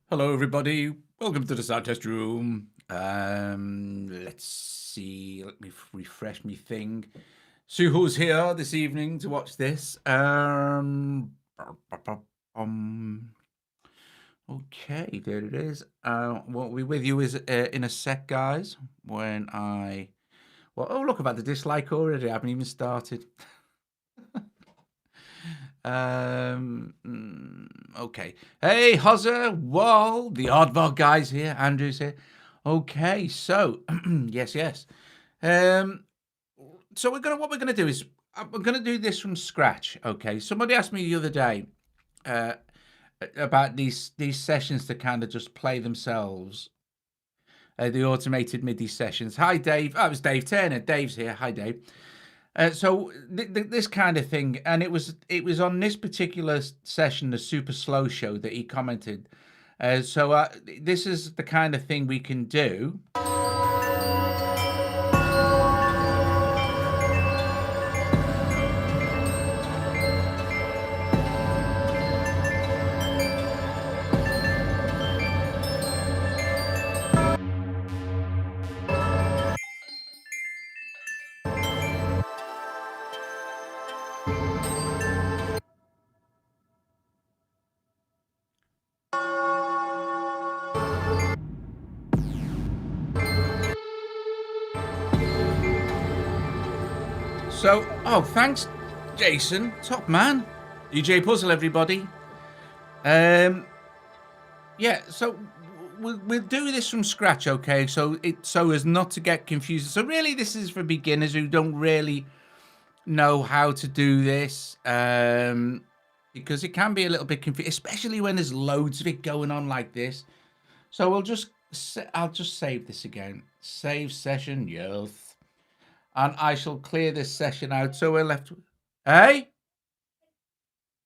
Hello, everybody. Welcome to the sound test room. Let's see. Let me refresh me thing. Sue, who's here this evening to watch this? Um, okay, there it is. What we with you is in a sec, guys. When I oh, look, I've had the dislike already. I haven't even started. Okay. Hey, Hozzer, Wall, the Oddball guys here. Andrew's here. Okay, so yes. Um, so what we're gonna do is we're gonna do this from scratch. Okay. Somebody asked me the other day uh, about these sessions to kind of just play themselves. The automated MIDI sessions. Hi, Dave. Oh, it was Dave Turner. Dave's here. Hi, Dave. So this kind of thing, and it was on this particular session, the super slow show, that he commented. This is the kind of thing we can do. So, oh, thanks, Jason, top man, DJ Puzzle, everybody. Yeah, so we'll do this from scratch, okay? So as not to get confused. So really, this is for beginners who don't really know how to do this, because it can be a little bit confusing, especially when there's loads of it going on like this. So I'll just save this again. Save session, yes, and I shall clear this session out. So we're left. Hey,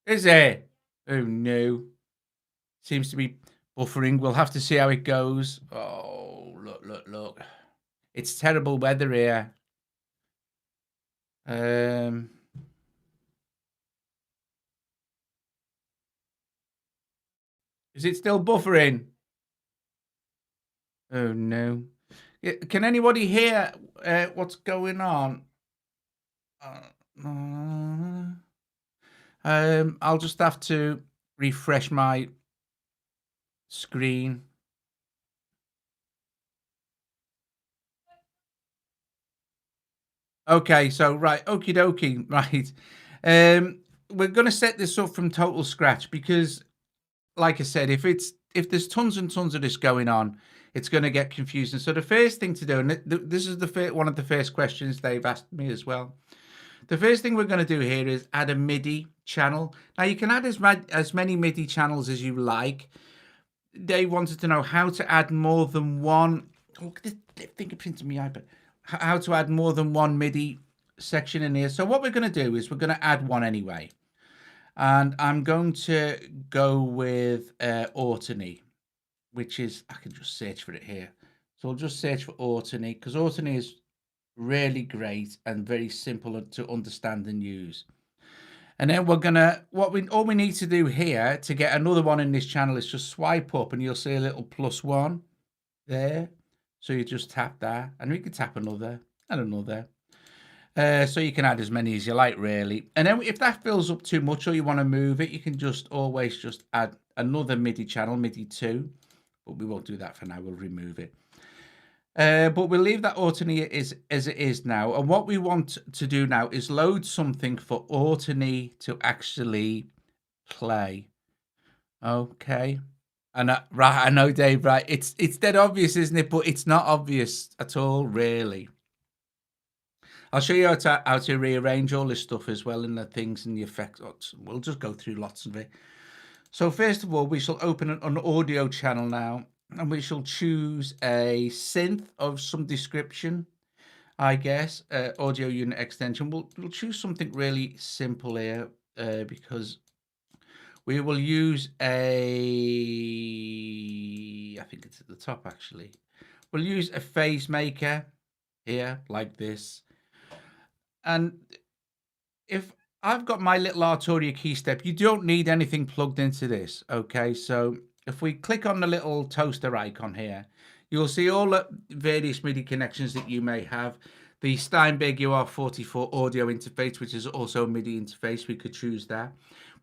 is it? Oh no, seems to be buffering. We'll have to see how it goes. Oh, look. It's terrible weather here. Is it still buffering? Oh no. Can anybody hear what's going on? I'll just have to refresh my screen. Okay, so right, okie dokie, right. We're gonna set this up from total scratch because, like I said, if there's tons and tons of this going on, it's gonna get confusing. So the first thing to do, and this is one of the first questions they've asked me as well. The first thing we're going to do here is add a MIDI channel. Now you can add as many MIDI channels as you like. They wanted to know how to add more than one. Oh, look at the fingerprint on my iPad. How to add more than one MIDI section in here. So what we're going to do is we're going to add one anyway. And I'm going to go with Autony, which is, I can just search for it here. So I'll just search for Autony because Autony is really great and very simple to understand and use. And then we're gonna all we need to do here to get another one in this channel is just swipe up and you'll see a little +1 there. So you just tap that and we can tap another and another. So you can add as many as you like, really. And then if that fills up too much or you want to move it, you can just always just add another MIDI channel, MIDI 2. But we won't do that for now. We'll remove it. But we'll leave that Autony as it is now. And what we want to do now is load something for Autony to actually play. Okay. And right, I know, Dave. Right, it's dead obvious, isn't it? But it's not obvious at all, really. I'll show you how to rearrange all this stuff as well, and the things and the effects. We'll just go through lots of it. So first of all, we shall open an audio channel now, and we shall choose a synth of some description, I guess, audio unit extension. We'll choose something really simple here because we will use I think it's at the top actually. We'll use a phase maker here like this. And if I've got my little Arturia key step, you don't need anything plugged into this. Okay, so if we click on the little toaster icon here, you'll see all the various MIDI connections that you may have. The Steinberg UR44 audio interface, which is also a MIDI interface, we could choose that.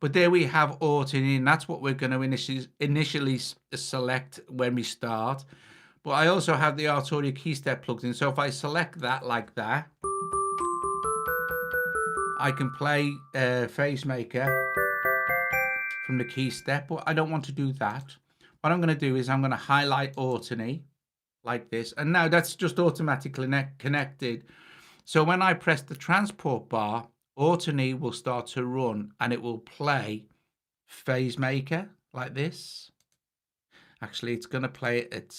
But there we have Ortony, and that's what we're going to initially select when we start. But I also have the Arturia Keystep plugged in. So if I select that like that, I can play Phase Maker from the Keystep, but I don't want to do that. What I'm going to do is I'm going to highlight Ortony like this. And now that's just automatically connected. So when I press the transport bar, Ortony will start to run and it will play Phase Maker like this. Actually, it's going to play it at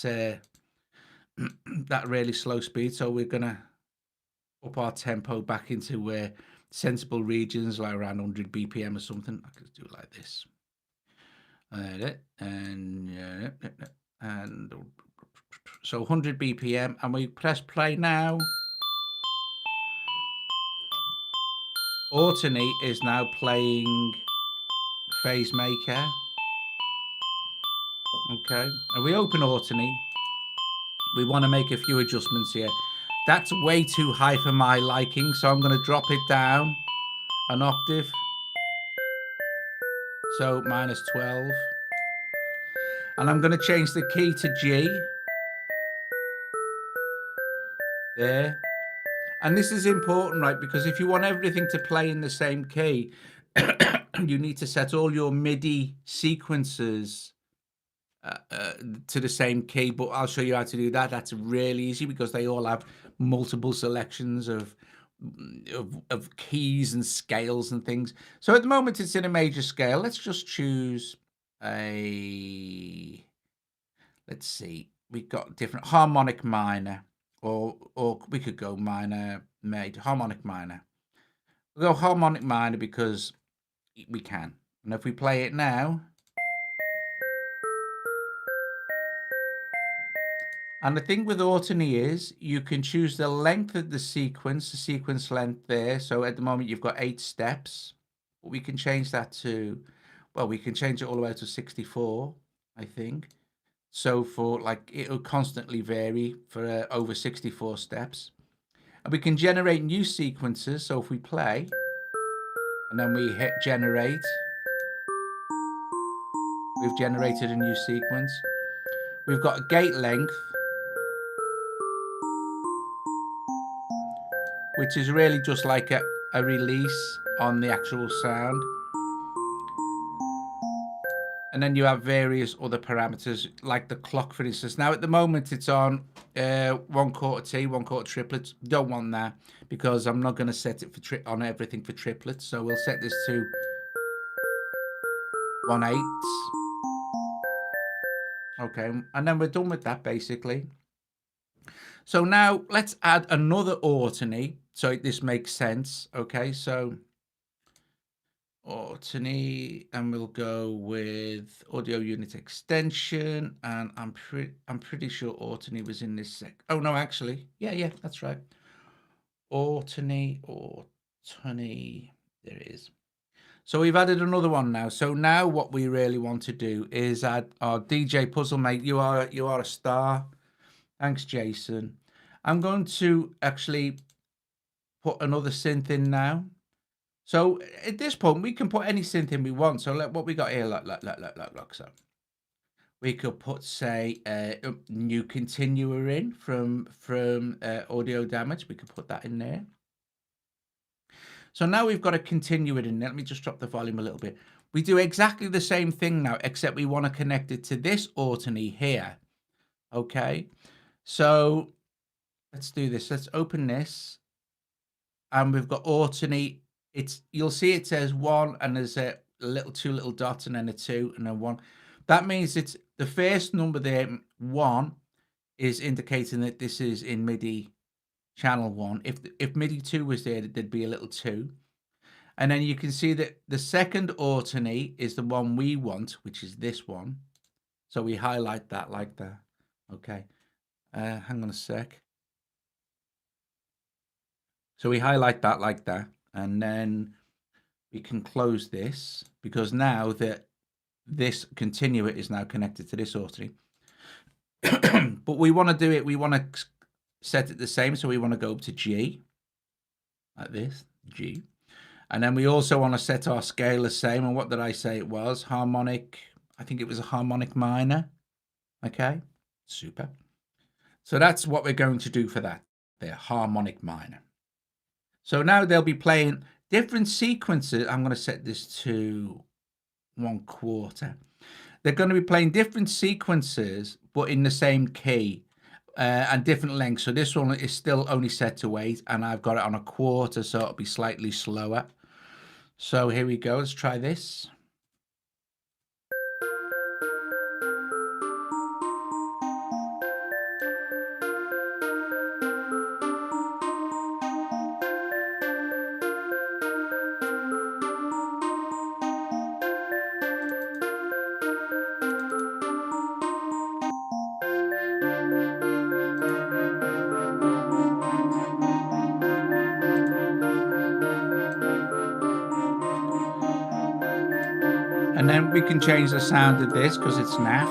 that really slow speed. So we're going to up our tempo back into sensible regions, like around 100 BPM or something. I could do it like this. And so 100 BPM, and we press play now. Ortony is now playing Phase Maker. Okay, and we open Ortony. We want to make a few adjustments here. That's way too high for my liking, so I'm going to drop it down an octave. So -12. And I'm going to change the key to G. There. And this is important, right? Because if you want everything to play in the same key, you need to set all your MIDI sequences to the same key. But I'll show you how to do that. That's really easy because they all have multiple selections of keys and scales and things. So at the moment it's in a major scale. Let's just choose let's see, we've got different harmonic minor, or we could go minor major, harmonic minor. We'll go harmonic minor because we can. And if we play it now, and the thing with Ortony is you can choose the length of the sequence length there. So at the moment you've got 8 steps, but we can change that to, well, we can change it all the way to 64, I think. So for like, it'll constantly vary for over 64 steps. And we can generate new sequences. So if we play and then we hit generate, we've generated a new sequence. We've got a gate length, which is really just like a release on the actual sound. And then you have various other parameters, like the clock, for instance. Now, at the moment, it's on 1/4 T, 1/4 triplets. Don't want that because I'm not going to set it for on everything for triplets. So we'll set this to 1/8. Okay, and then we're done with that, basically. So now let's add another Ortony so this makes sense. Okay, so Ortony, and we'll go with audio unit extension, and I'm pretty sure Ortony was in this oh no, actually, yeah, that's right. Ortony, there it is. So we've added another one now. So now what we really want to do is add our DJ Puzzle Mate. You are a star. Thanks, Jason. I'm going to actually put another synth in now. So at this point, we can put any synth in we want. So what we got here, look. So we could put, say, a new continuer in from Audio Damage. We could put that in there. So now we've got a continuer in there. Let me just drop the volume a little bit. We do exactly the same thing now, except we want to connect it to this Ortony here. Okay. So let's do this. Let's open this. And we've got Ortony. You'll see it says 1, and there's a little 2 little dots, and then a 2, and then 1. That means it's the first number there, 1, is indicating that this is in MIDI channel 1. If MIDI 2 was there, there'd be a little 2. And then you can see that the second Ortony is the one we want, which is this one. So we highlight that like that. Okay. Hang on a sec. So we highlight that like that, and then we can close this, because now that this continuer is now connected to this auditory. But we want to do it, we want to set it the same. So we want to go up to G, like this, G. And then we also want to set our scale the same. And what did I say it was? Harmonic, I think it was a harmonic minor. Okay, super. So that's what we're going to do for that, there, harmonic minor. So now they'll be playing different sequences. I'm going to set this to 1/4. They're going to be playing different sequences, but in the same key and different lengths. So this one is still only set to 8, and I've got it on 1/4, so it'll be slightly slower. So here we go. Let's try this. And then we can change the sound of this because it's naff.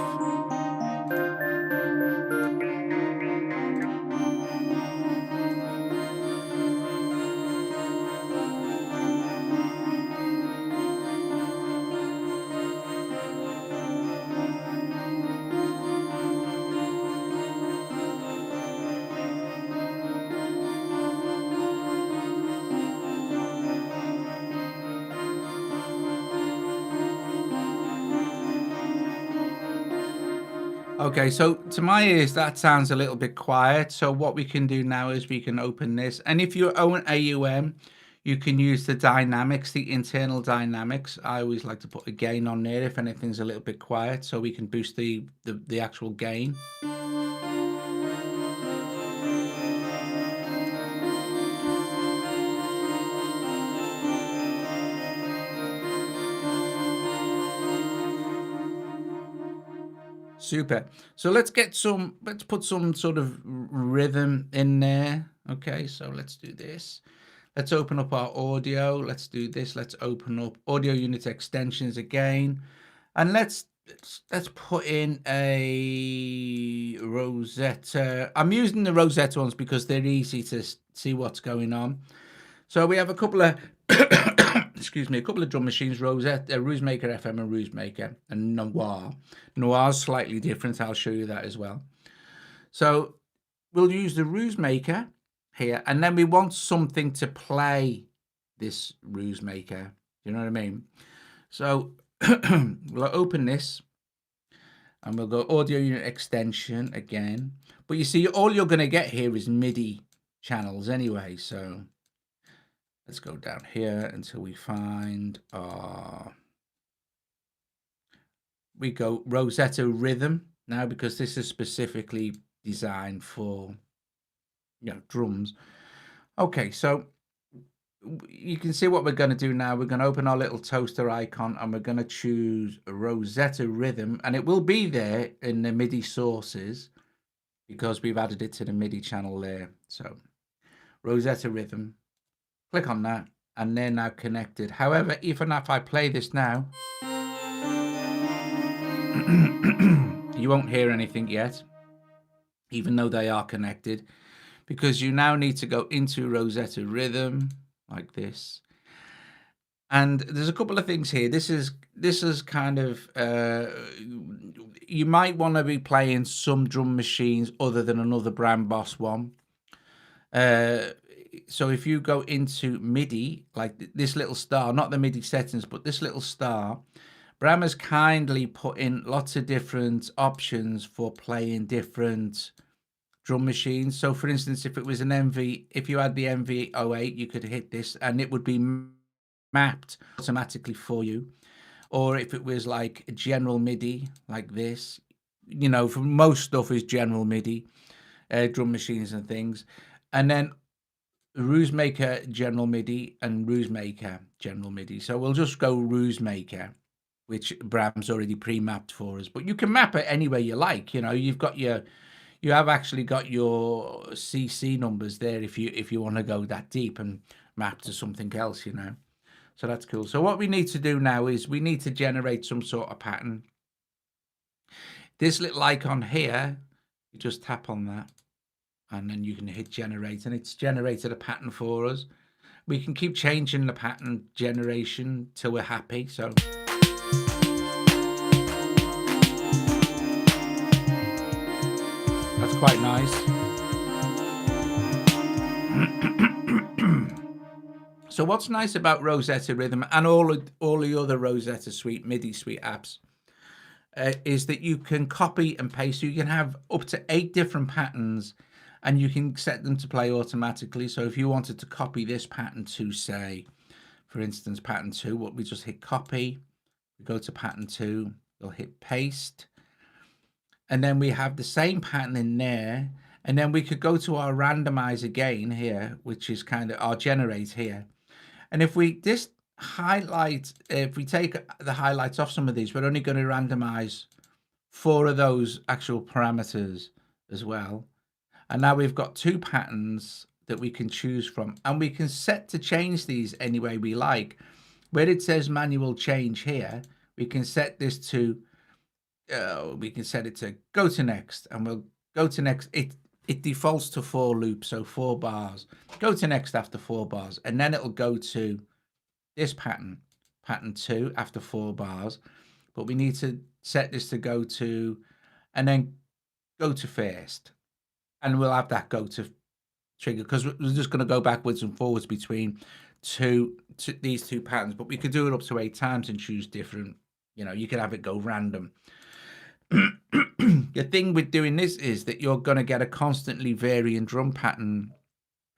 Okay, so to my ears, that sounds a little bit quiet. So what we can do now is we can open this. And if you own AUM, you can use the dynamics, the internal dynamics. I always like to put a gain on there if anything's a little bit quiet, so we can boost the actual gain. Super. So let's put some sort of rhythm in there. Okay, so let's do this. Let's open up our audio. Let's do this. Let's open up audio unit extensions again. And let's put in a Rosetta. I'm using the Rosetta ones because they're easy to see what's going on. So we have a couple of excuse me, a couple of drum machines, Rosetta, Roosemaker FM and Roosemaker, and Noir. Noir's slightly different. I'll show you that as well. So we'll use the Roosemaker here, and then we want something to play this Roosemaker. You know what I mean? So we'll open this, and we'll go audio unit extension again. But you see, all you're going to get here is MIDI channels anyway, so let's go down here until we find we go Rosetta Rhythm now, because this is specifically designed for, you know, drums. Okay, so you can see what we're going to do now. We're going to open our little toaster icon, and we're going to choose Rosetta Rhythm, and it will be there in the MIDI sources because we've added it to the MIDI channel there. So Rosetta Rhythm. Click on that, and they're now connected. However, even if I play this now, you won't hear anything yet, even though they are connected, because you now need to go into Rosetta Rhythm like this. And there's a couple of things here. This is kind of, you might want to be playing some drum machines other than another Brand Boss one. So if you go into MIDI, like this little star, not the MIDI settings, but this little star, Bram has kindly put in lots of different options for playing different drum machines. So for instance, if it was an MV, if you had the MV08, you could hit this and it would be mapped automatically for you. Or if it was like a general MIDI like this, you know, for most stuff is general MIDI, drum machines and things. And then Roosemaker general MIDI and Roosemaker general MIDI. So we'll just go Roosemaker, which Bram's already pre-mapped for us. But you can map it any way you like. You know, you have actually got your CC numbers there if you want to go that deep and map to something else, you know. So that's cool. So what we need to do now is we need to generate some sort of pattern. This little icon here, you just tap on that and then you can hit generate and it's generated a pattern for us. We can keep changing the pattern generation till we're happy. So that's quite nice. So what's nice about Rosetta Rhythm and all the other Rosetta Suite MIDI Suite apps is that you can copy and paste. So you can have up to 8 different patterns and you can set them to play automatically. So if you wanted to copy this pattern to, say, for instance, pattern 2, what we just hit copy, we go to pattern 2, we'll hit paste, and then we have the same pattern in there. And then we could go to our randomize again here, which is kind of our generate here. And if we just highlight, if we take the highlights off some of these, we're only going to randomize 4 of those actual parameters as well. And now we've got 2 patterns that we can choose from, and we can set to change these any way we like. Where it says manual change here, we can set this to, we can set it to go to next, and we'll go to next. It defaults to 4 loops, so 4 bars. Go to next after 4 bars, and then it'll go to this pattern, pattern 2 after 4 bars. But we need to set this to go to, and then go to first. And we'll have that go to trigger because we're just going to go backwards and forwards between these 2 patterns. But we could do it up to 8 times and choose different, you could have it go random. The thing with doing this is that you're going to get a constantly varying drum pattern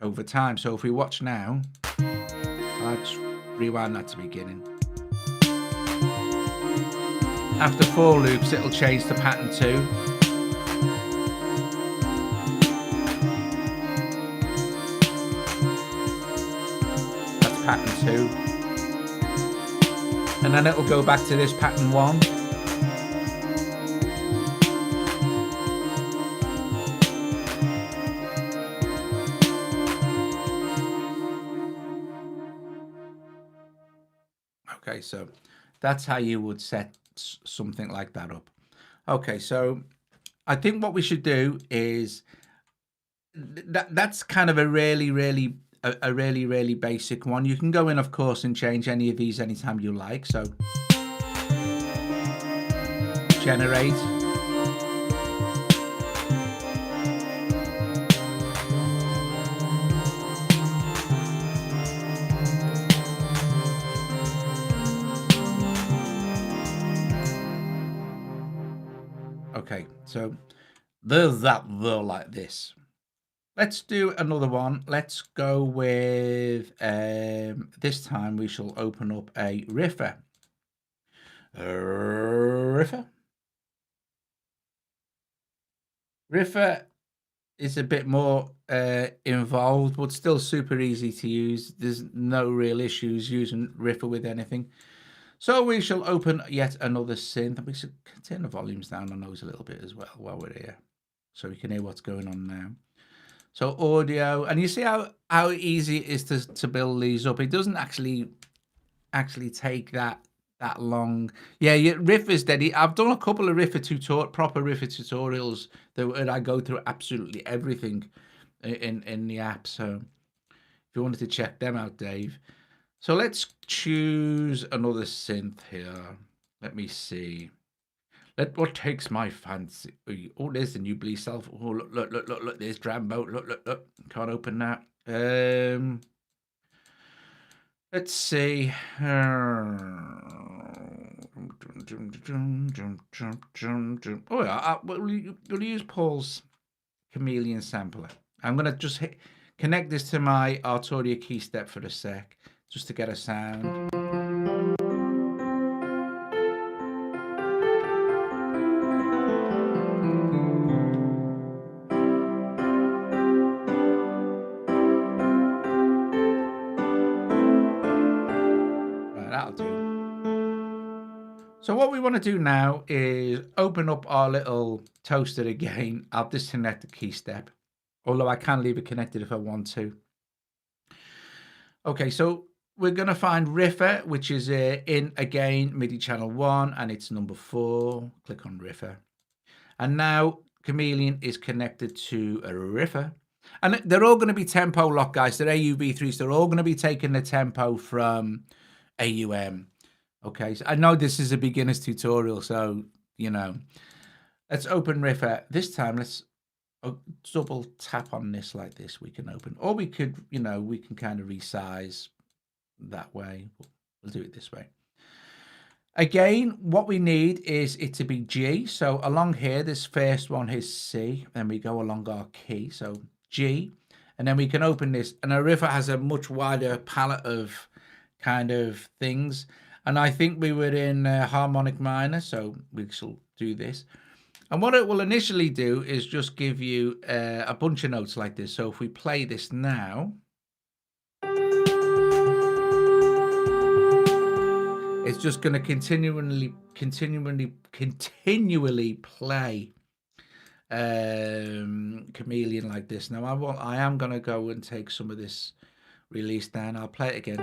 over time. So if we watch now, I'll just rewind that to beginning. After 4 loops, it'll change to pattern 2. That's pattern 2. And then it'll go back to this pattern 1. Okay, so that's how you would set something like that up. Okay, so I think what we should do is that's kind of a really basic one. You can go in, of course, and change any of these anytime you like. So generate. Okay, so there's that there like this. Let's do another one. Let's go with, this time we shall open up a riffer. Riffer is a bit more involved, but still super easy to use. There's no real issues using riffer with anything. So we shall open yet another synth. We should turn the volumes down on those a little bit as well while we're here, so we can hear what's going on now. So audio, and you see how easy it is to build these up. It doesn't actually take that long. Yeah, riffers, Daddy. I've done a couple of proper riffer tutorials that I go through absolutely everything in the app. So if you wanted to check them out, Dave. So let's choose another synth here. Let me see. What takes my fancy? Oh, there's the new Bleed Self. Oh, look, there's Drambo. Look. Can't open that. Let's see. Oh, yeah, we'll use Paul's Chameleon sampler. I'm going to just connect this to my Arturia key step for a sec, just to get a sound. That'll do. So what we want to do now is open up our little toaster again. I'll disconnect the key step, although I can leave it connected if I want to. Okay, so we're going to find River, which is in again MIDI channel 1, and it's number 4. Click on River, and now Chameleon is connected to a River, and they're all going to be tempo locked, guys. They're AUV3s. They're all going to be taking the tempo from AUM. Okay, so I know this is a beginner's tutorial, so you know. Let's open River. This time, let's double tap on this like this. We can open, or we could, you know, we can kind of resize that way. We'll do it this way. Again, what we need is it to be G. So along here, this first one is C, and we go along our key. So G, and then we can open this. And a River has a much wider palette of kind of things. And I think we were in harmonic minor, so we shall do this. And what it will initially do is just give you a bunch of notes like this. So if we play this now, it's just going to continually play Chameleon like this. Now I am going to go and take some of this release down. I'll play it again.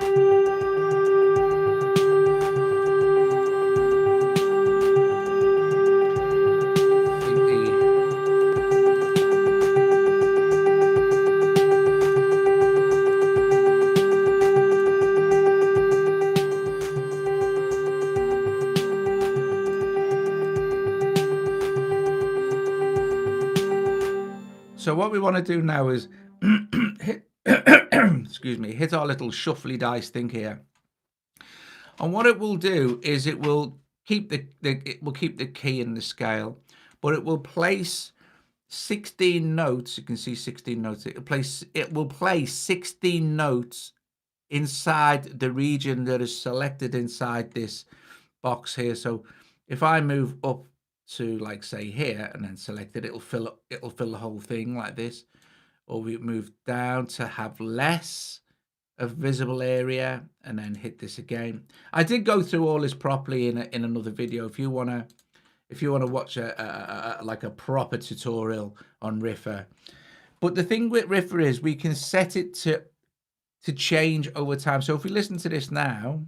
So what we want to do now is hit, excuse me, hit our little shuffly dice thing here. And what it will do is it will keep the key in the scale, but it will place 16 notes. You can see 16 notes. It will play 16 notes inside the region that is selected inside this box here. So if I move up to, like, say here and then select it, it'll fill the whole thing like this. Or we move down to have less of visible area and then hit this again. I did go through all this properly in another video. If you want to watch like a proper tutorial on River. But the thing with River is we can set it to change over time. So if we listen to this now,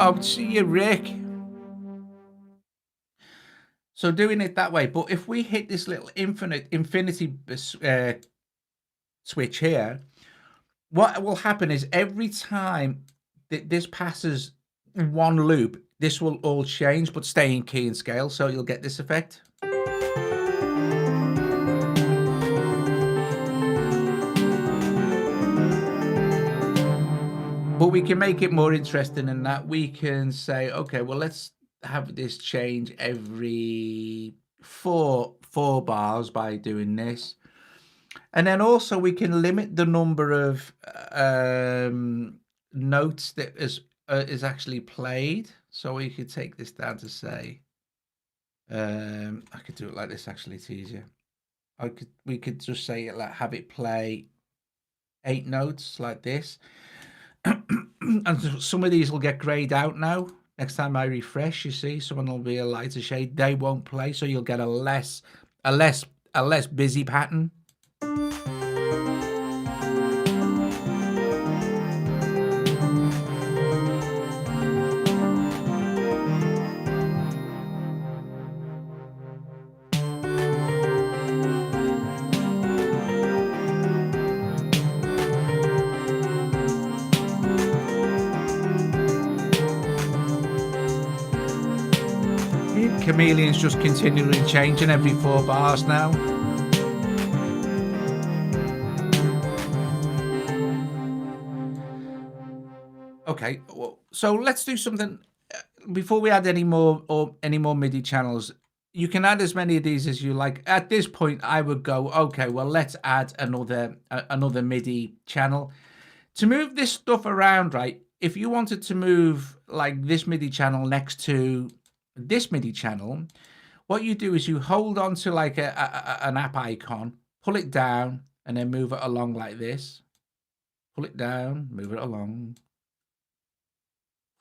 oh, see you, Rick. So doing it that way, but if we hit this little infinity switch here, what will happen is every time that this passes one loop, this will all change, but stay in key and scale. So you'll get this effect. But we can make it more interesting in that we can say, okay, well, let's have this change every four bars by doing this. And then also we can limit the number of notes that is actually played. So we could take this down to say, I could do it like this. Actually, it's easier. We could just say it like, have it play 8 notes like this. And some of these will get grayed out now. Next time I refresh, you see, someone will be a lighter shade. They won't play, so you'll get a less busy pattern. Chameleon's just continually changing every 4 bars now. Okay, well, so let's do something before we add any more MIDI channels. You can add as many of these as you like. At this point, I would go, okay, well, let's add another MIDI channel to move this stuff around, right? If you wanted to move like this MIDI channel next to this MIDI channel, what you do is you hold on to like an app icon, pull it down, and then move it along like this. Pull it down, move it along.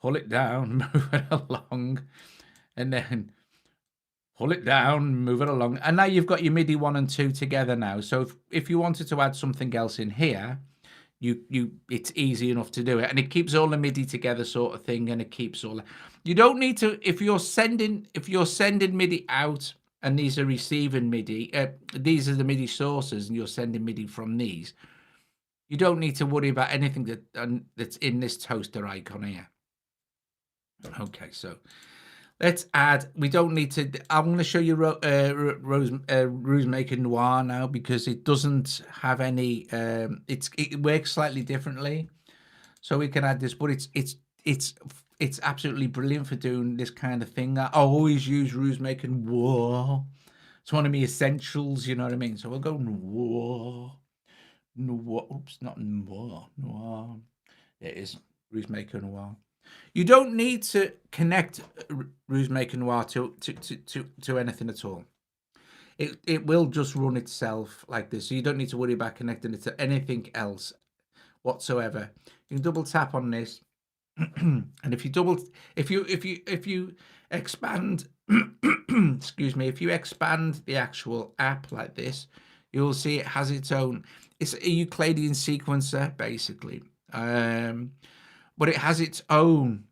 Pull it down, move it along, and then pull it down, move it along. And now you've got your MIDI 1 and 2 together now. So if you wanted to add something else in here, it's easy enough to do it, and it keeps all the MIDI together, sort of thing, and it keeps all. You don't need to if you're sending MIDI out, and these are receiving MIDI. These are the MIDI sources, and you're sending MIDI from these. You don't need to worry about anything that's in this toaster icon here. Okay, so let's add. We don't need to. I'm going to show you Rusemaker Noir now, because it doesn't have any. It works slightly differently, so we can add this. But it's absolutely brilliant for doing this kind of thing. I always use Rusemaker Noir. It's one of my essentials. You know what I mean? So we'll go Noir. Oops, not Noir. Noir. It is Rusemaker Noir. You don't need to connect Rusemaker Noir to anything at all. It will just run itself like this. So you don't need to worry about connecting it to anything else whatsoever. You can double tap on this, and if you expand, excuse me, if you expand the actual app like this, you will see it has its own. It's a Euclidean sequencer basically. But it has its own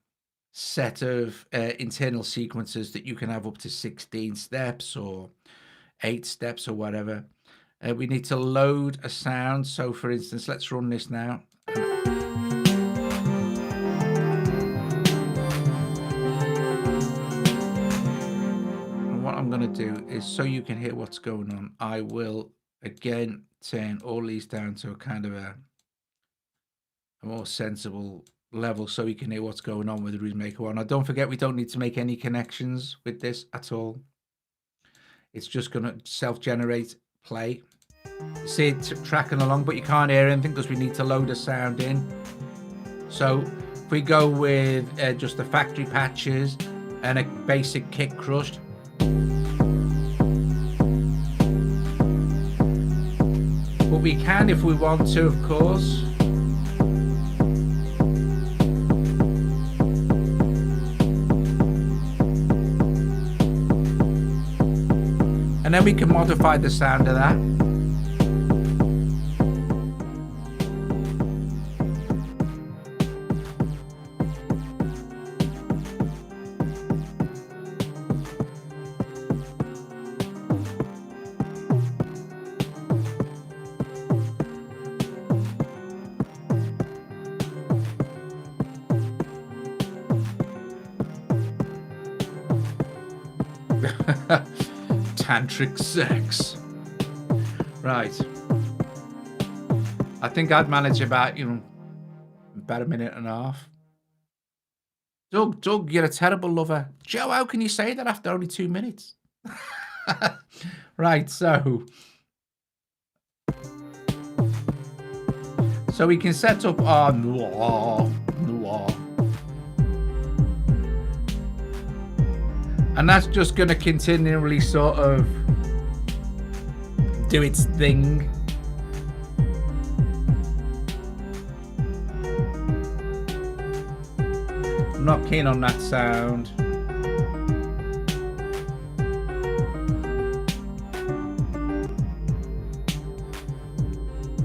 set of internal sequences that you can have up to 16 steps or 8 steps or whatever. We need to load a sound. So for instance, let's run this now. And what I'm going to do is, so you can hear what's going on, I will again turn all these down to a kind of a more sensible level, so you can hear what's going on with the Rusemaker 1. Now don't forget, we don't need to make any connections with this at all. It's just going to self-generate play. See it tracking along, but you can't hear anything because we need to load a sound in. So if we go with just the factory patches and a basic kick crushed, but we can if we want to, of course. And then we can modify the sound of that. Tantric sex. Right. I think I'd manage about a minute and a half. Doug, you're a terrible lover. Joe, how can you say that after only 2 minutes? Right, so we can set up our noir. And that's just going to continually sort of do its thing. I'm not keen on that sound.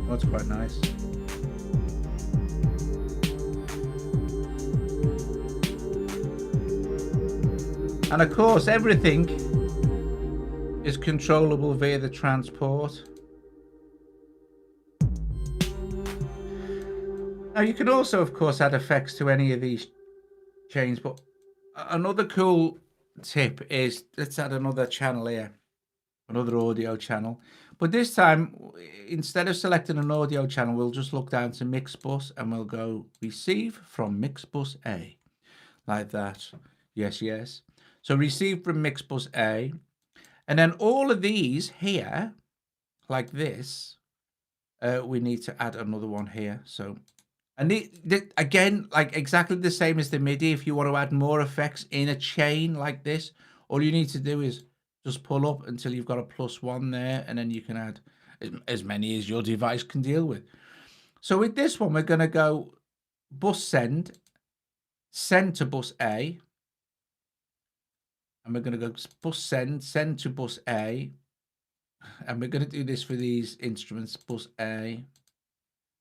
That's quite nice. And of course, everything is controllable via the transport. Now you can also, of course, add effects to any of these chains, but another cool tip is, let's add another channel here, another audio channel. But this time, instead of selecting an audio channel, we'll just look down to mix bus and we'll go receive from mix bus A, like that. Yes, yes. So receive from mix bus A, and then all of these here, like this, we need to add another one here. So, and again, like exactly the same as the MIDI. If you want to add more effects in a chain like this, all you need to do is just pull up until you've got a +1 there, and then you can add. as many as your device can deal with. So with this one, we're going to go bus send to bus A, and we're going to go bus send to bus A, and we're going to do this for these instruments, bus A.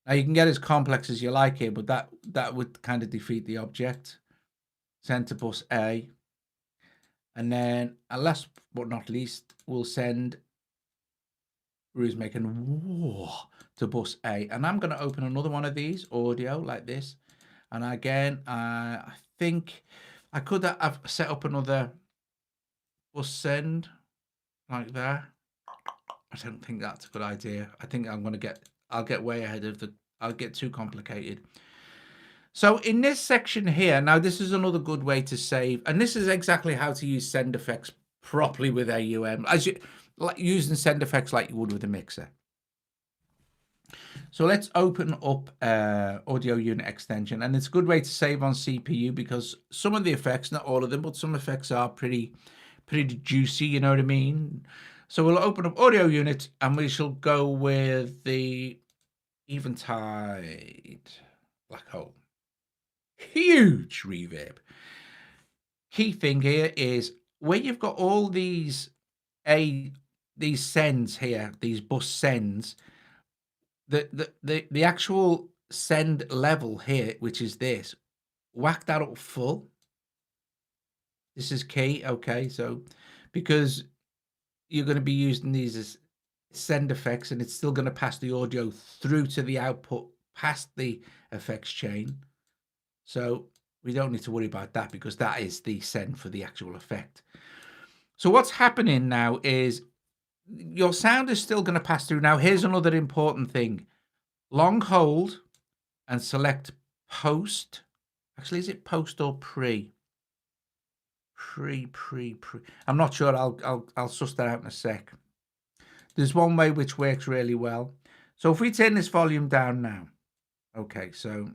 Now you can get as complex as you like here, but that would kind of defeat the object. Send to bus A, and then last but not least, we'll send Rue's making whoa to bus A, and I'm going to open another one of these audio like this, and again I think I could have set up another bus send like that. I don't think that's a good idea. I think I'll get way ahead of I'll get too complicated. So in this section here, now this is another good way to save, and this is exactly how to use send effects properly with AUM, as you like using send effects like you would with a mixer. So let's open up audio unit extension, and it's a good way to save on CPU because some of the effects, not all of them, but some effects are pretty juicy, you know what I mean? So we'll open up audio unit and we shall go with the Eventide black hole. Huge reverb. Key thing here is where you've got all these sends here, these bus sends, the actual send level here, which is this, whack that up full. This is key, okay? So because you're going to be using these as send effects, and it's still going to pass the audio through to the output past the effects chain. So we don't need to worry about that because that is the send for the actual effect. So what's happening now is your sound is still going to pass through. Now, here's another important thing. Long hold and select post. Actually, is it post or pre? Pre. I'm not sure. I'll suss that out in a sec. There's one way which works really well. So if we turn this volume down now, okay, so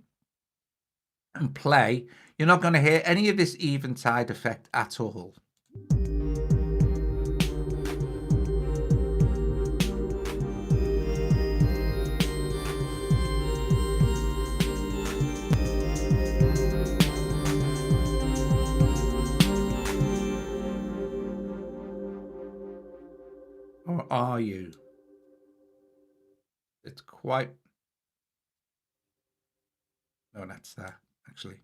and play, you're not going to hear any of this eventide effect at all. Or are you? It's quite... No, that's that, actually.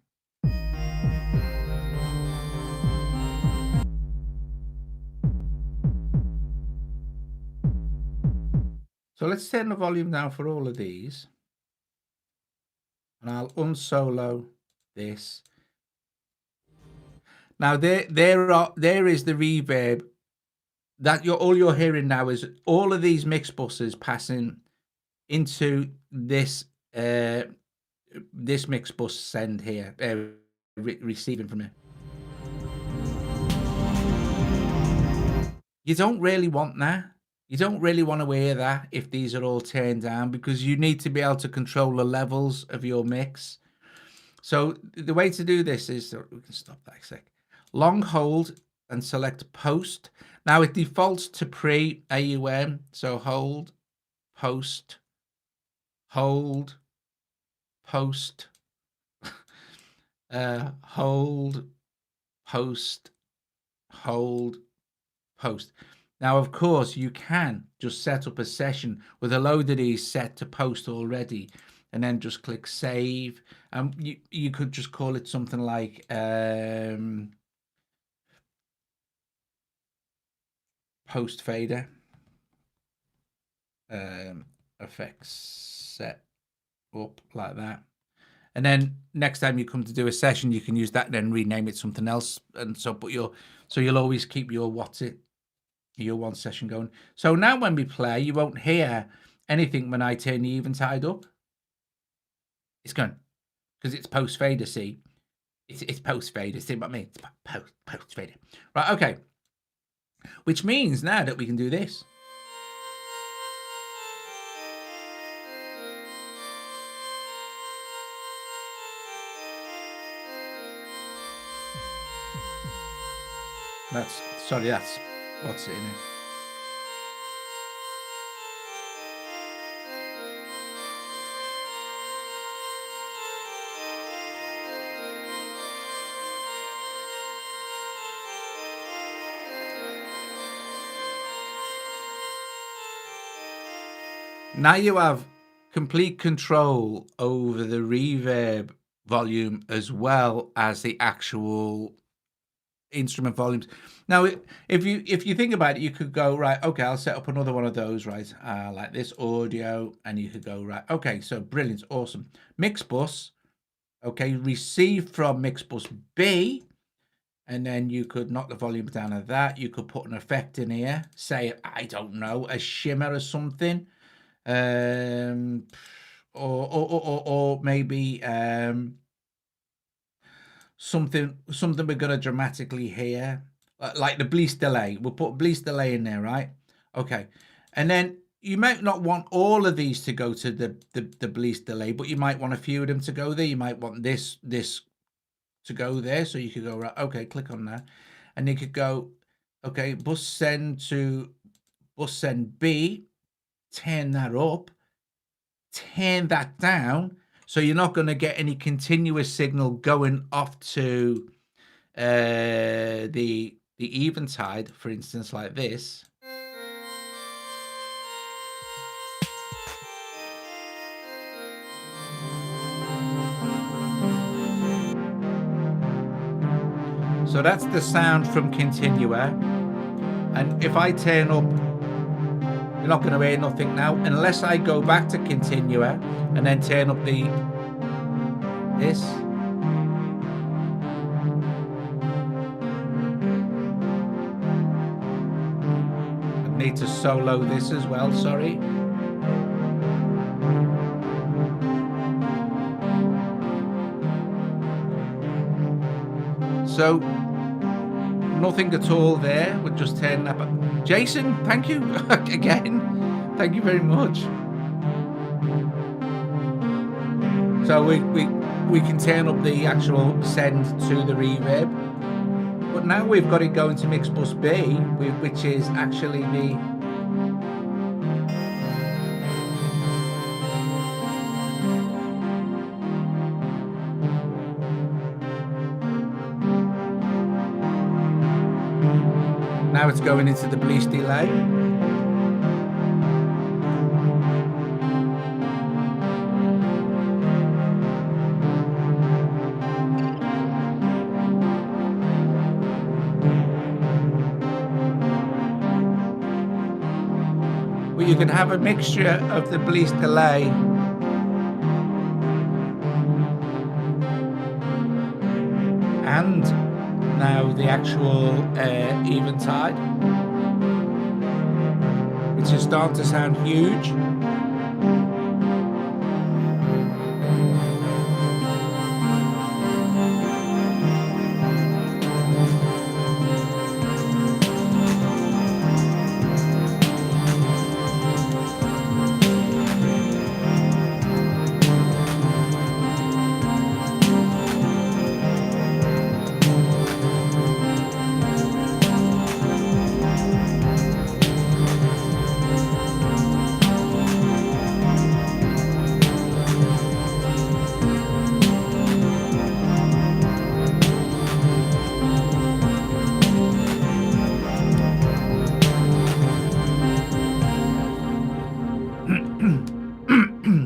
So let's turn the volume down for all of these. And I'll unsolo this. Now there is the reverb that all you're hearing now is all of these mix buses passing into this this mix bus send here, receiving from it. You don't really want that. You don't really want to hear that if these are all turned down, because you need to be able to control the levels of your mix. So the way to do this is, we can stop that a sec. Long hold and select post. Now it defaults to pre AUM. So hold, post, hold, post, hold, post, hold, post. Now, of course, you can just set up a session with a load of these set to post already, and then just click save. You could just call it something like post fader effects set up like that. And then next time you come to do a session, you can use that and then rename it something else. And so, but you'll always keep your your one session going. So now when we play, you won't hear anything when I turn the eventide up. It's going, because it's post fader. See, it's post fader. See what I mean? It's post fader. Right. Okay. Which means now that we can do this. That's what's in it. Now you have complete control over the reverb volume as well as the actual instrument volumes. Now, if you think about it, you could go, right, okay, I'll set up another one of those, right, like this audio, and you could go, right, okay, so brilliant, awesome. Mix bus, okay, receive from mix bus B, and then you could knock the volume down of that. You could put an effect in here, say, I don't know, a shimmer or something, or maybe something we're gonna dramatically hear, like the bleast delay. We'll put bleast delay in there, right? Okay, and then you might not want all of these to go to the bleast delay, but you might want a few of them to go there. You might want this to go there, so you could go, right, okay, click on that, and you could go, okay, bus send to bus send B, turn that up, turn that down, so you're not going to get any continuous signal going off to the eventide, for instance, like this. So that's the sound from continua, and if I turn up, you're not going to hear nothing now unless I go back to continua and then turn up this. I need to solo this as well, sorry. So nothing at all there. We'll just turn that back. Jason, thank you again. Thank you very much. So we can turn up the actual send to the reverb. But now we've got it going to mix bus B, which is actually the now it's going into the bleast delay. Well, you can have a mixture of the bleast delay and now the actual eventide, which is starting to sound huge.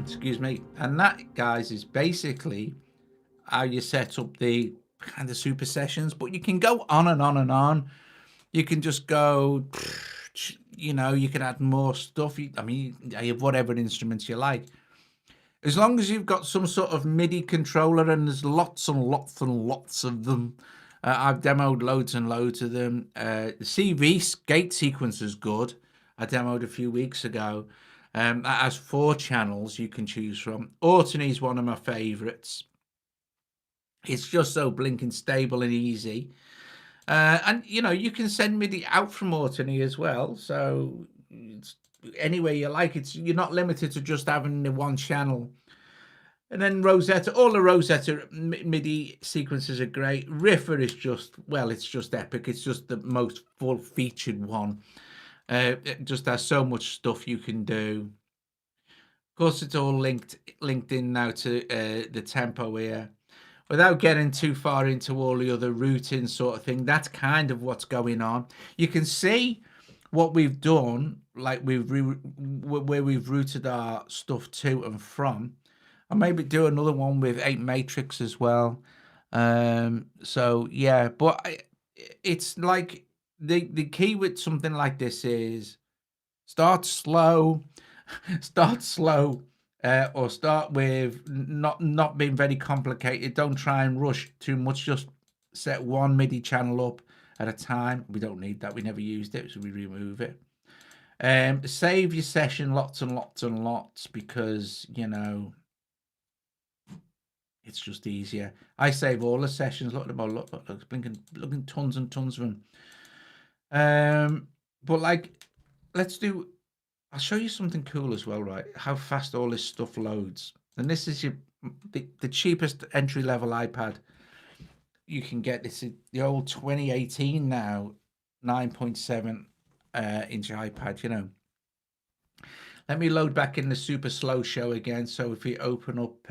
Excuse me. And that, guys, is basically how you set up the kind of super sessions. But you can go on and on and on. You can just go, you know, you can add more stuff. I mean, you have whatever instruments you like. As long as you've got some sort of MIDI controller, and there's lots and lots and lots of them. I've demoed loads and loads of them. The CV gate sequence is good. I demoed a few weeks ago. That has 4 channels you can choose from. Ortony is one of my favorites. It's just so blinking stable and easy. And, you know, you can send MIDI out from Ortony as well. So it's anywhere you like. You're not limited to just having the one channel. And then Rosetta, all the Rosetta MIDI sequences are great. Riffer is just, well, it's just epic. It's just the most full-featured one. It just has so much stuff you can do. Of course, it's all linked in now to the tempo here. Without getting too far into all the other routing sort of thing, that's kind of what's going on. You can see what we've done, like where we've routed our stuff to and from, and maybe do another one with 8 Matrix as well. So yeah, but it's like the key with something like this is start slow, start slow, or start with not being very complicated. Don't try and rush too much. Just set one MIDI channel up at a time. We don't need that. We never used it, so we remove it. Save your session lots and lots and lots because it's just easier. I save all the sessions. Look at them all. Look, blinking tons and tons of them. But like, I'll show you something cool as well, right? How fast all this stuff loads. And this is the cheapest entry level iPad you can get. This is the old 2018 now 9.7 inch iPad. Let me load back in the super slow show again. So if we open up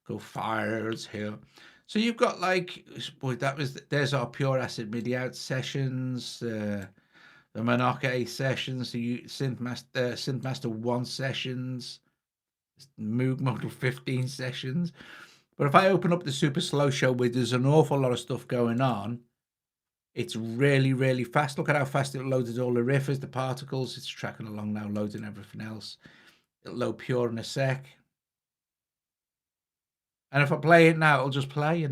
go files here, so you've got like, boy, there's our pure acid MIDI out sessions, the Monoke sessions, the Synthmaster 1 sessions, Moog Model 15 sessions. But if I open up the super slow show where there's an awful lot of stuff going on, it's really, really fast. Look at how fast it loaded all the riffers, the particles. It's tracking along now, loading everything else. It'll load pure in a sec. And if I play it now, it'll just play,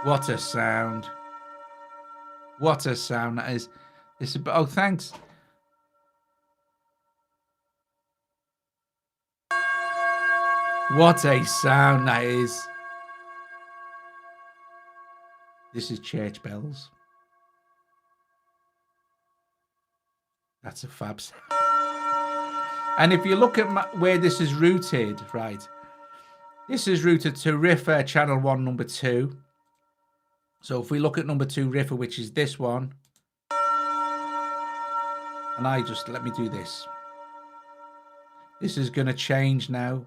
What a sound. What a sound that is. Oh, thanks. What a sound that is. This is church bells. That's a fab sound. And if you look at where this is routed, right, this is routed to Riffer channel 1, number 2. So if we look at number 2 Riffer, which is this one, and let me do this. This is going to change now,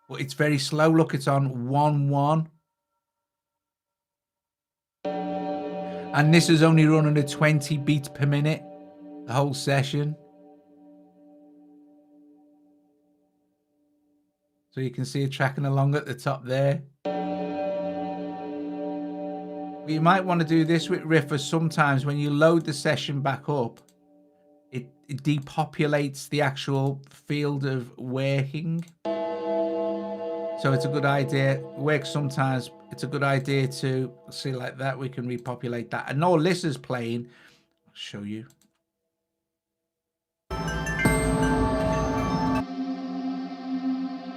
but it's very slow. Look, it's on 1-1. And this is only running at 20 beats per minute, the whole session. So you can see it tracking along at the top there. But you might want to do this with Riffer sometimes when you load the session back up. It depopulates the actual field of working. So it's a good idea. Works sometimes. It's a good idea to see like that. We can repopulate that. And all this is playing. I'll show you.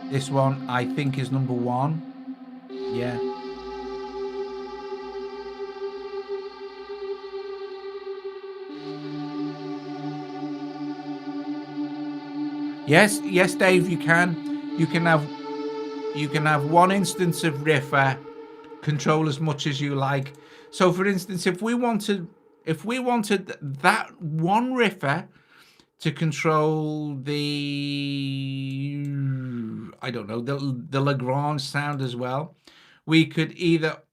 This one, I think, is number 1. Yeah. Yes, Dave, you can. You can have one instance of Riffer, control as much as you like. So for instance, if we wanted that one Riffer to control the, I don't know, the Lagrange sound as well, we could either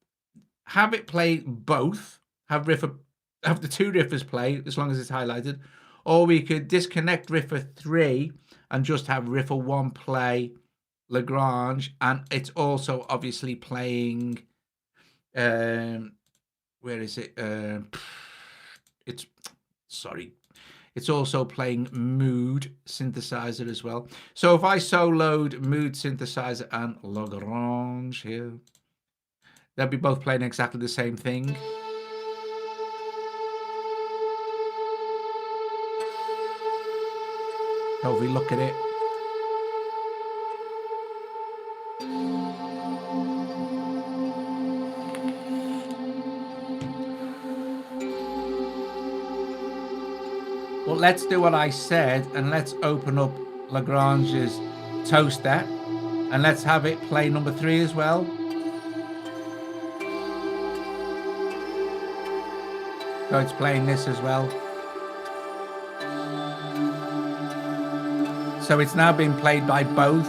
have it play both, have the 2 Riffers play as long as it's highlighted, or we could disconnect Riffer 3 and just have Riffer 1 play Lagrange, and it's also obviously playing where is it? It's also playing Mood synthesizer as well. So if I soloed Mood synthesizer and Lagrange here, they'll be both playing exactly the same thing. So if we look at it, well, let's do what I said, and let's open up Lagrange's Toaster, and let's have it play number 3 as well. So it's playing this as well. So it's now been played by both.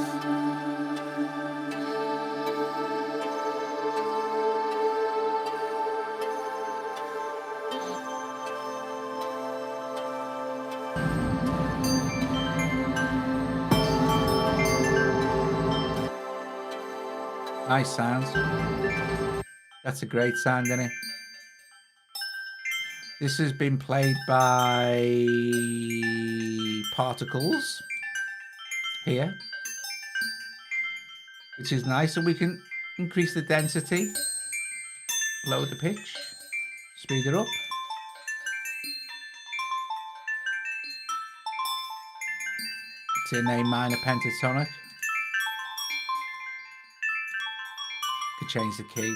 Nice sounds. That's a great sound, isn't it? This has been played by Particles here, which is nice. So we can increase the density, lower the pitch, speed it up. It's in a minor pentatonic. Could change the key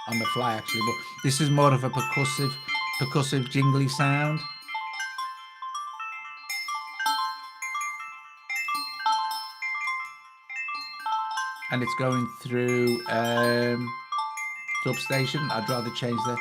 on the fly actually, but this is more of a percussive jingly sound. And it's going through dub station. I'd rather change that.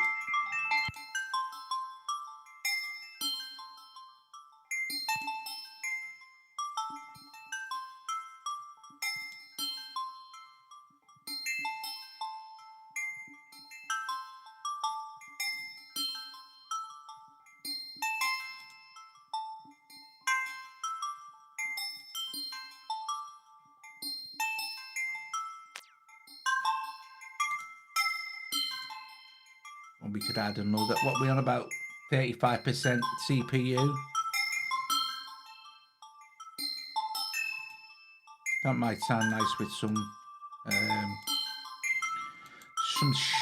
And we could add another, what we on about 35% CPU. That might sound nice with some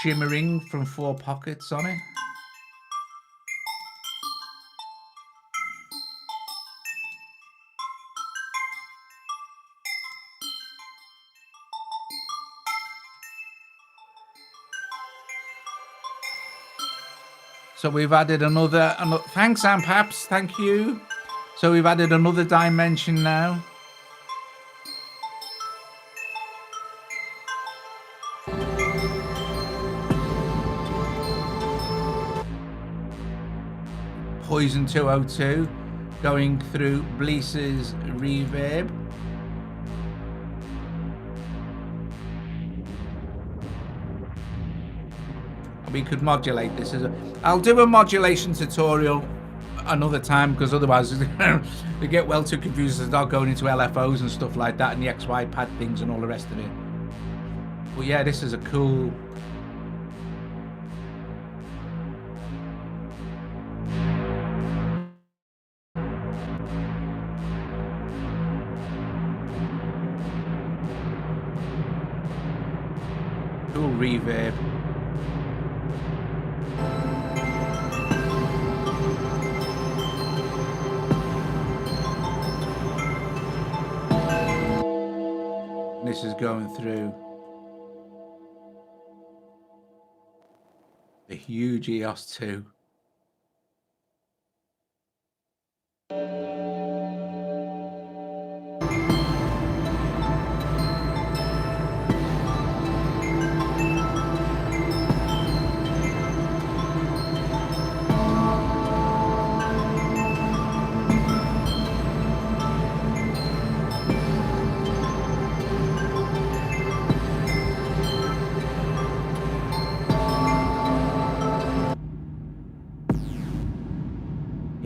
shimmering from 4 pockets on it. So we've added another thanks, Ampaps, thank you. So we've added another dimension now. Poison 202 going through Blease's Reverb. We could modulate this as I'll do a modulation tutorial another time, because otherwise they get well too confused and start going into LFOs and stuff like that and the XY pad things and all the rest of it. But yeah, this is a cool reverb. This is going through the huge EOS 2.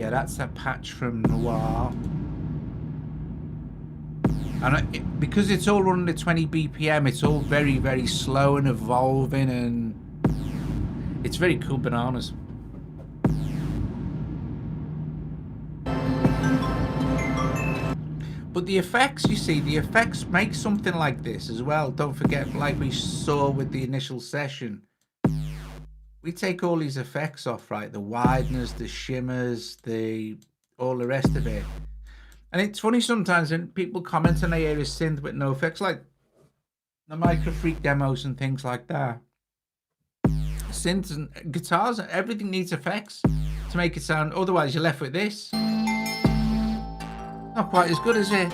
That's a patch from Noir, and because it's all running at 20 BPM, it's all very, very slow and evolving, and it's very cool bananas. But the effects, you see, the effects make something like this as well. Don't forget, like we saw with the initial session, we take all these effects off, right? The wideness, the shimmers, all the rest of it. And it's funny sometimes when people comment and they hear a synth with no effects, like the Micro Freak demos and things like that. Synths and guitars, everything needs effects to make it sound. Otherwise, you're left with this. Not quite as good, is it?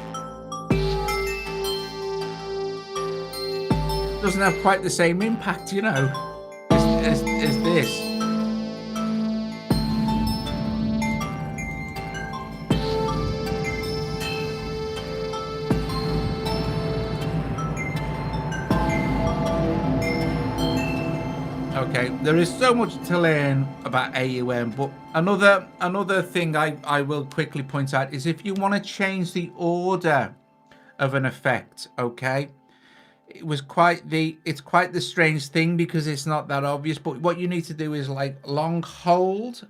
Doesn't have quite the same impact, you know. As this. Okay, there is so much to learn about AUM, but another thing I will quickly point out is if you want to change the order of an effect, okay, it's quite the strange thing because it's not that obvious, but what you need to do is like long hold,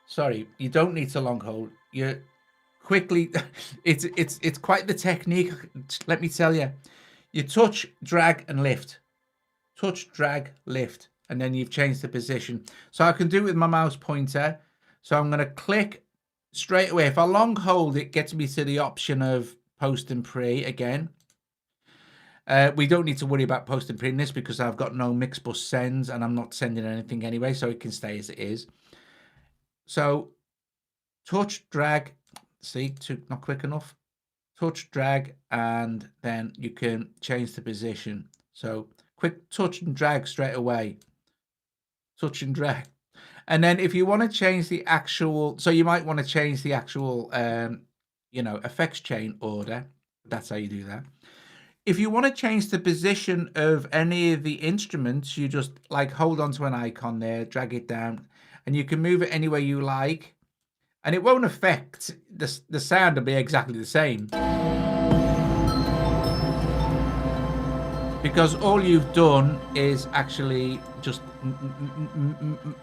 sorry, you don't need to long hold. You quickly, it's quite the technique. Let me tell you. You touch, drag, and lift. Touch, drag, lift, and then you've changed the position. So I can do it with my mouse pointer. So I'm going to click straight away. If I long hold, it gets me to the option of post and pre again. We don't need to worry about post and pre in this because I've got no mix bus sends and I'm not sending anything anyway, so it can stay as it is. So touch, drag, see, not quick enough. Touch, drag, and then you can change the position. So quick touch and drag straight away. Touch and drag. And then if you want to change the actual, so you might want to change the actual, effects chain order. That's how you do that. If you want to change the position of any of the instruments, you just like hold on to an icon there, drag it down, and you can move it any way you like. And it won't affect the sound will be exactly the same. Because all you've done is actually just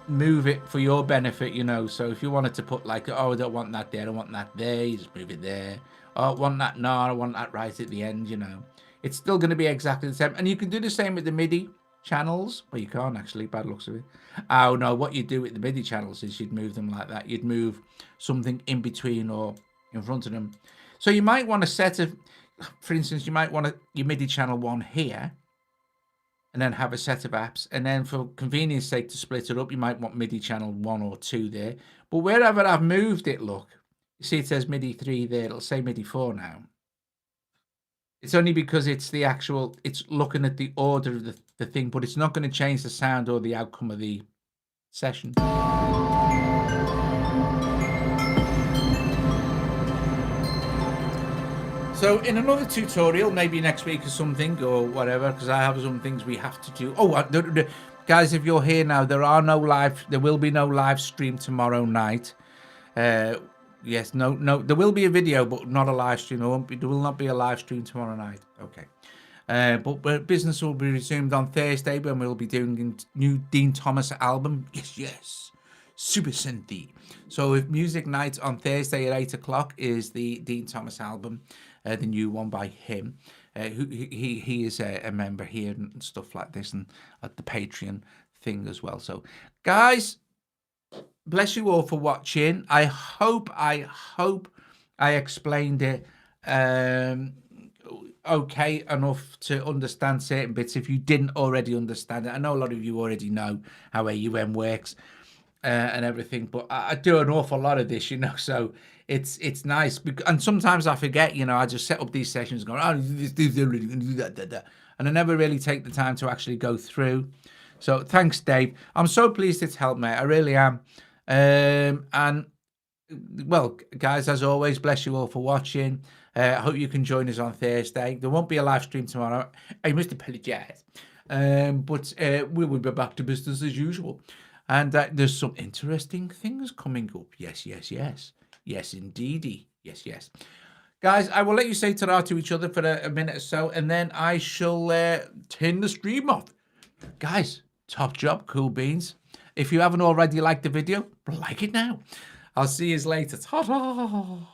move it for your benefit, So if you wanted to put like, oh, I don't want that there, I want that there, you just move it there. Oh, I want that, no, I want that right at the end, It's still going to be exactly the same. And you can do the same with the MIDI channels. Well, you can't actually, bad looks of it. Oh, no, what you do with the MIDI channels is you'd move them like that. You'd move something in between or in front of them. So you might want a set of, for instance, you might want your MIDI channel 1 here and then have a set of apps. And then for convenience sake to split it up, you might want MIDI channel 1 or 2 there. But wherever I've moved it, look, you see it says MIDI 3 there. It'll say MIDI 4 now. It's only because it's the actual, it's looking at the order of the thing, but it's not going to change the sound or the outcome of the session. So in another tutorial, maybe next week or something or whatever, because I have some things we have to do. Oh, guys, if you're here now, there will be no live stream tomorrow night. Yes, no, there will be a video, but not a live stream. There will not be a live stream tomorrow night. Okay. But business will be resumed on Thursday when we'll be doing a new Dean Thomas album. Yes. Super synthy. So if music night on Thursday at 8 o'clock is the Dean Thomas album, the new one by him. He is a member here and stuff like this, and at the Patreon thing as well. So, guys, bless you all for watching. I hope I explained it okay enough to understand certain bits if you didn't already understand it. I know a lot of you already know how AUM works and everything, but I do an awful lot of this, so it's nice. And sometimes I forget, I just set up these sessions going, oh, do that, and I never really take the time to actually go through. So thanks, Dave. I'm so pleased it's helped, mate. I really am. And well, guys, as always, bless you all for watching. I hope you can join us on Thursday. There won't be a live stream tomorrow. I must apologize. But we will be back to business as usual. And there's some interesting things coming up. Yes. Yes, indeedy. Yes. Guys, I will let you say ta-ra to each other for a minute or so, and then I shall turn the stream off. Guys, top job, cool beans. If you haven't already liked the video, like it now. I'll see you later. Ta-ta!